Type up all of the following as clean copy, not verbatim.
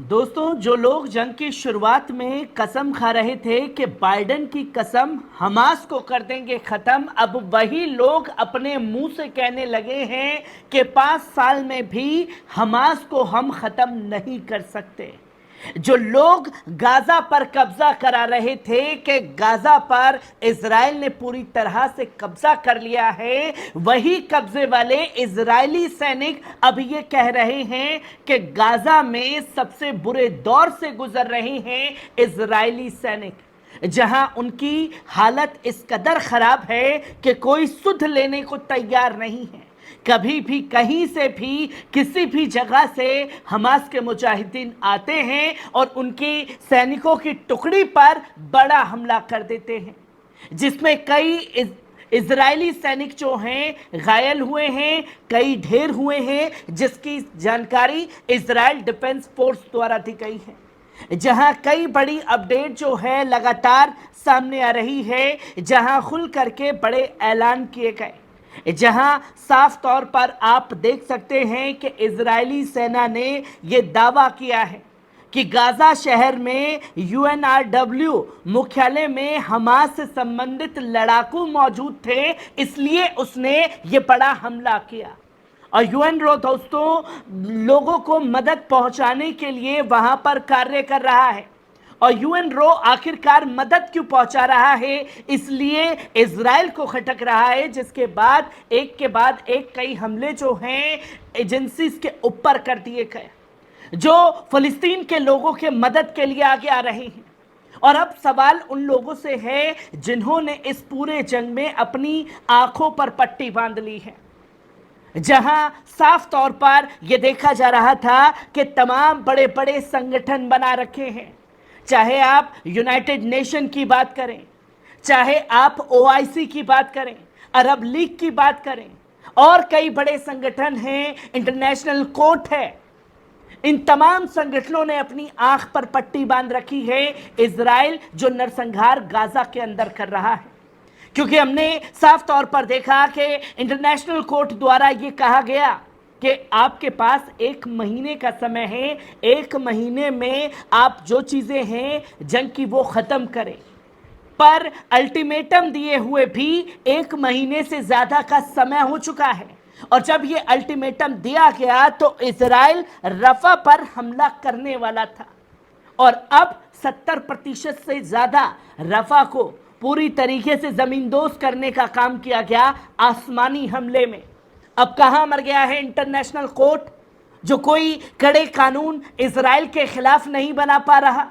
दोस्तों, जो लोग जंग की शुरुआत में कसम खा रहे थे कि बाइडेन की कसम हमास को कर देंगे खत्म, अब वही लोग अपने मुंह से कहने लगे हैं कि 5 साल में भी हमास को हम खत्म नहीं कर सकते। जो लोग गाजा पर कब्जा करा रहे थे कि गाजा पर इजराइल ने पूरी तरह से कब्जा कर लिया है, वही कब्जे वाले इजरायली सैनिक अब ये कह रहे हैं कि गाजा में सबसे बुरे दौर से गुजर रहे हैं इजरायली सैनिक, जहां उनकी हालत इस कदर खराब है कि कोई सुध लेने को तैयार नहीं है। कभी भी कहीं से भी किसी भी जगह से हमास के मुजाहिदीन आते हैं और उनके सैनिकों की टुकड़ी पर बड़ा हमला कर देते हैं, जिसमें कई इजरायली सैनिक जो हैं घायल हुए हैं, कई ढेर हुए हैं, जिसकी जानकारी इजराइल डिफेंस फोर्स द्वारा दी गई है। जहां कई बड़ी अपडेट जो है लगातार सामने आ रही है, जहां खुल करके बड़े ऐलान किए गए, जहां साफ तौर पर आप देख सकते हैं कि इजरायली सेना ने यह दावा किया है कि गाजा शहर में UNRW मुख्यालय में हमास से संबंधित लड़ाकू मौजूद थे, इसलिए उसने ये बड़ा हमला किया। और UNRWA दोस्तों लोगों को मदद पहुंचाने के लिए वहां पर कार्य कर रहा है। और UNRWA आखिरकार मदद क्यों पहुंचा रहा है? इसलिए इजराइल को खटक रहा है, जिसके बाद एक के बाद एक कई हमले जो हैं एजेंसीज के ऊपर कर दिए गए, जो फिलिस्तीन के लोगों के मदद के लिए आगे आ रहे हैं। और अब सवाल उन लोगों से है जिन्होंने इस पूरे जंग में अपनी आंखों पर पट्टी बांध ली है, जहां साफ तौर पर यह देखा जा रहा था कि तमाम बड़े बड़े संगठन बना रखे हैं, चाहे आप यूनाइटेड नेशन की बात करें, चाहे आप OIC की बात करें, अरब लीग की बात करें, और कई बड़े संगठन हैं, इंटरनेशनल कोर्ट है। इन तमाम संगठनों ने अपनी आंख पर पट्टी बांध रखी है इजराइल जो नरसंहार गाजा के अंदर कर रहा है, क्योंकि हमने साफ तौर पर देखा कि इंटरनेशनल कोर्ट द्वारा यह कहा गया कि आपके पास 1 महीने का समय है, 1 महीने में आप जो चीजें हैं जंग की वो खत्म करें। पर अल्टीमेटम दिए हुए भी 1 महीने से ज्यादा का समय हो चुका है, और जब ये अल्टीमेटम दिया गया तो इजराइल रफा पर हमला करने वाला था, और अब 70% से ज्यादा रफा को पूरी तरीके से जमींदोज करने का काम किया गया आसमानी हमले में। अब कहां मर गया है इंटरनेशनल कोर्ट, जो कोई कड़े कानून इजराइल के खिलाफ नहीं बना पा रहा?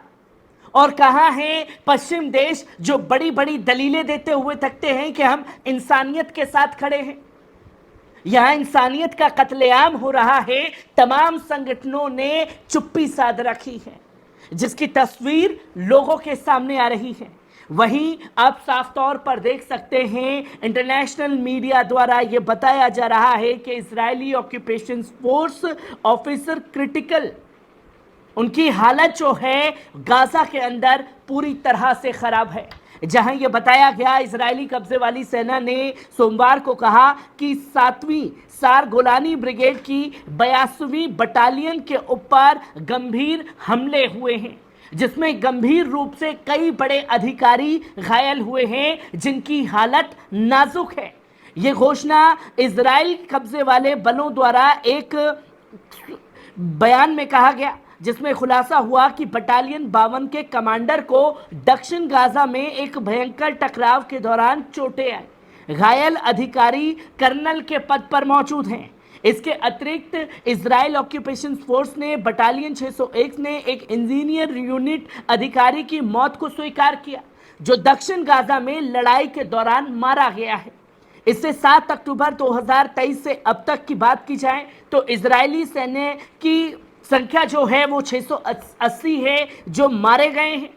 और कहां है पश्चिम देश जो बड़ी बड़ी दलीलें देते हुए थकते हैं कि हम इंसानियत के साथ खड़े हैं? यहां इंसानियत का कत्लेआम हो रहा है, तमाम संगठनों ने चुप्पी साध रखी है, जिसकी तस्वीर लोगों के सामने आ रही है। वहीं आप साफ तौर पर देख सकते हैं इंटरनेशनल मीडिया द्वारा यह बताया जा रहा है कि Israeli occupation force officer critical, उनकी हालत जो है गाजा के अंदर पूरी तरह से खराब है। जहां यह बताया गया, इजरायली कब्जे वाली सेना ने सोमवार को कहा कि 7वीं सार गोलानी ब्रिगेड की 82वीं बटालियन के ऊपर गंभीर हमले हुए हैं, जिसमें गंभीर रूप से कई बड़े अधिकारी घायल हुए हैं, जिनकी हालत नाजुक है। यह घोषणा इजराइल कब्जे वाले बलों द्वारा एक बयान में कहा गया, जिसमें खुलासा हुआ कि बटालियन 52 के कमांडर को दक्षिण गाजा में एक भयंकर टकराव के दौरान चोटें आई। घायल अधिकारी कर्नल के पद पर मौजूद हैं। इसके अतिरिक्त इजराइल ऑक्यूपेशन फोर्स ने बटालियन 601 ने एक इंजीनियर यूनिट अधिकारी की मौत को स्वीकार किया, जो दक्षिण गाजा में लड़ाई के दौरान मारा गया है। इससे 7 अक्टूबर 2023 से अब तक की बात की जाए तो इजरायली सैन्य की संख्या जो है वो 680 है जो मारे गए हैं,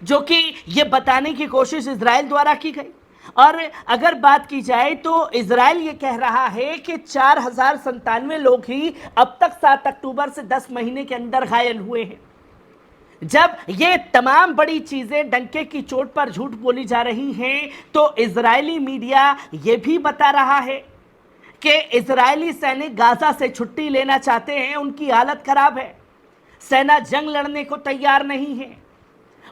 जो कि ये बताने की कोशिश इजराइल द्वारा की गई। और अगर बात की जाए तो इजराइल ये कह रहा है कि 4097 लोग ही अब तक 7 अक्टूबर से 10 महीने के अंदर घायल हुए हैं। जब ये तमाम बड़ी चीजें डंके की चोट पर झूठ बोली जा रही हैं, तो इजरायली मीडिया ये भी बता रहा है कि इजरायली सैनिक गाजा से छुट्टी लेना चाहते हैं, उनकी हालत खराब है। सेना जंग लड़ने को तैयार नहीं है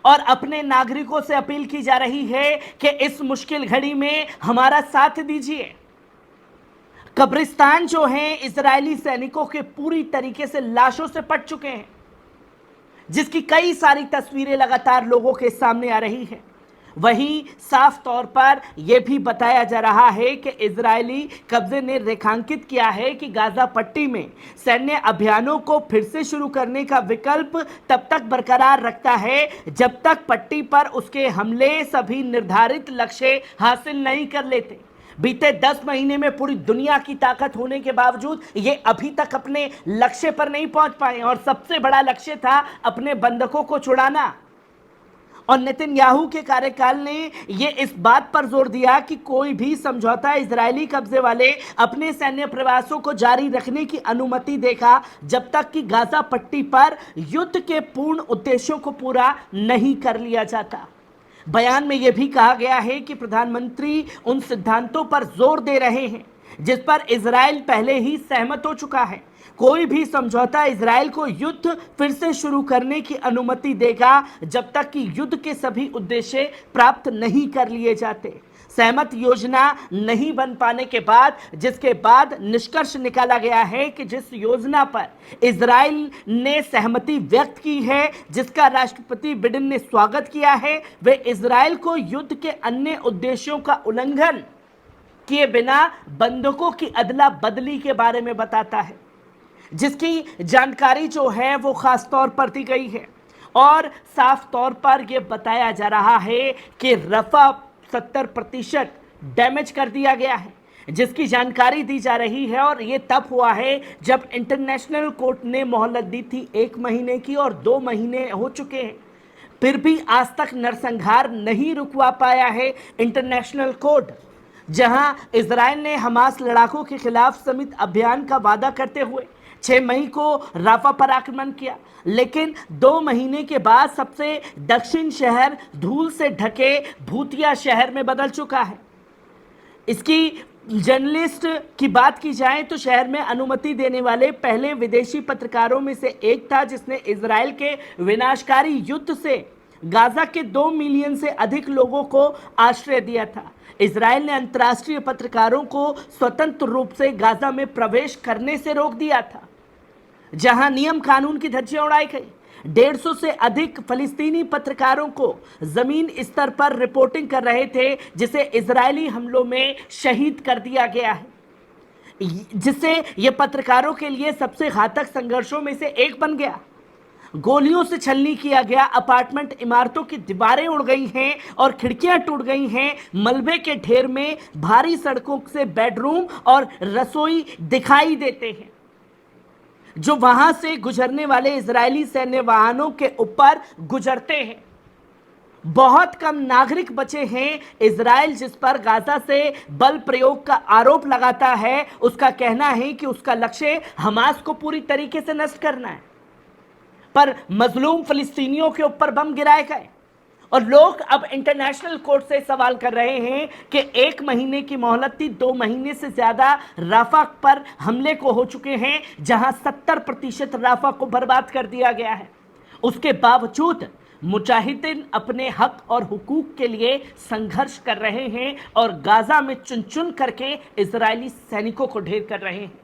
और अपने नागरिकों से अपील की जा रही है कि इस मुश्किल घड़ी में हमारा साथ दीजिए। कब्रिस्तान जो हैं इजरायली सैनिकों के पूरी तरीके से लाशों से पट चुके हैं, जिसकी कई सारी तस्वीरें लगातार लोगों के सामने आ रही हैं। वहीं साफ तौर पर यह भी बताया जा रहा है कि इजरायली कब्जे ने रेखांकित किया है कि गाजा पट्टी में सैन्य अभियानों को फिर से शुरू करने का विकल्प तब तक बरकरार रखता है जब तक पट्टी पर उसके हमले सभी निर्धारित लक्ष्य हासिल नहीं कर लेते। बीते 10 महीने में पूरी दुनिया की ताकत होने के बावजूद ये अभी तक अपने लक्ष्य पर नहीं पहुंच पाए और सबसे बड़ा लक्ष्य था अपने बंधकों को छुड़ाना। और नेतन्याहू के कार्यकाल ने यह इस बात पर जोर दिया कि कोई भी समझौता इजरायली कब्जे वाले अपने सैन्य प्रयासों को जारी रखने की अनुमति देगा जब तक कि गाजा पट्टी पर युद्ध के पूर्ण उद्देश्यों को पूरा नहीं कर लिया जाता। बयान में यह भी कहा गया है कि प्रधानमंत्री उन सिद्धांतों पर जोर दे रहे हैं जिस पर इजराइल पहले ही सहमत हो चुका है। कोई भी समझौता इजराइल को युद्ध फिर से शुरू करने की अनुमति देगा जब तक कि युद्ध के सभी उद्देश्य प्राप्त नहीं कर लिए जाते। सहमत योजना नहीं बन पाने के बाद जिसके बाद निष्कर्ष निकाला गया है कि जिस योजना पर इजराइल ने सहमति व्यक्त की है, जिसका राष्ट्रपति बिडेन ने स्वागत किया है, वे इजराइल को युद्ध के अन्य उद्देश्यों का उल्लंघन किए बिना बंधकों की अदला बदली के बारे में बताता है, जिसकी जानकारी जो है वो खास तौर पर दी गई है। और साफ तौर पर यह बताया जा रहा है कि रफा 70% डैमेज कर दिया गया है, जिसकी जानकारी दी जा रही है। और ये तब हुआ है जब इंटरनेशनल कोर्ट ने मोहलत दी थी 1 महीने की और 2 महीने हो चुके हैं, फिर भी आज तक नरसंहार नहीं रुकवा पाया है इंटरनेशनल कोर्ट। जहां इजराइल ने हमास लड़ाकों के खिलाफ समित अभियान का वादा करते हुए 6 मई को राफा पर आक्रमण किया, लेकिन 2 महीने के बाद सबसे दक्षिण शहर धूल से ढके भूतिया शहर में बदल चुका है। इसकी जर्नलिस्ट की बात की जाए तो शहर में अनुमति देने वाले पहले विदेशी पत्रकारों में से एक था जिसने इजराइल के विनाशकारी युद्ध से गाजा के 2 मिलियन से अधिक लोगों को आश्रय दिया था। इजराइल ने अंतर्राष्ट्रीय पत्रकारों को स्वतंत्र रूप से गाजा में प्रवेश करने से रोक दिया था, जहां नियम कानून की धज्जियां उड़ाई गई। 150 से अधिक फलस्तीनी पत्रकारों को जमीन स्तर पर रिपोर्टिंग कर रहे थे, जिसे इजरायली हमलों में शहीद कर दिया गया है, जिससे यह पत्रकारों के लिए सबसे घातक संघर्षों में से एक बन गया। गोलियों से छलनी किया गया, अपार्टमेंट इमारतों की दीवारें उड़ गई हैं और खिड़कियां टूट गई हैं। मलबे के ढेर में भारी सड़कों से बेडरूम और रसोई दिखाई देते हैं, जो वहां से गुजरने वाले इजरायली सैन्य वाहनों के ऊपर गुजरते हैं। बहुत कम नागरिक बचे हैं। इजराइल जिस पर गाजा से बल प्रयोग का आरोप लगाता है, उसका कहना है कि उसका लक्ष्य हमास को पूरी तरीके से नष्ट करना है, पर मजलूम फिलिस्तीनियों के ऊपर बम गिराए गए। और लोग अब इंटरनेशनल कोर्ट से सवाल कर रहे हैं कि 1 महीने की मोहलत थी, 2 महीने से ज्यादा राफा पर हमले को हो चुके हैं, जहां 70% राफा को बर्बाद कर दिया गया है। उसके बावजूद मुजाहिदीन अपने हक और हुकूक के लिए संघर्ष कर रहे हैं और गाजा में चुन चुन करके इजरायली सैनिकों को ढेर कर रहे हैं।